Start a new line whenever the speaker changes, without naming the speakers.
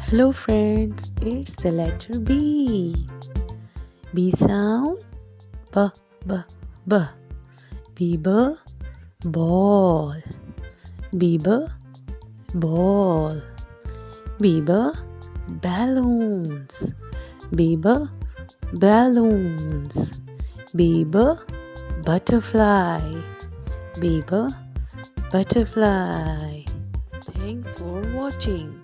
Hello friends, it's the letter B. B sound. B, b, b. B, ball. B, ball. B, balloons. B, balloons. B, butterfly. B, butterfly. Thanks for watching.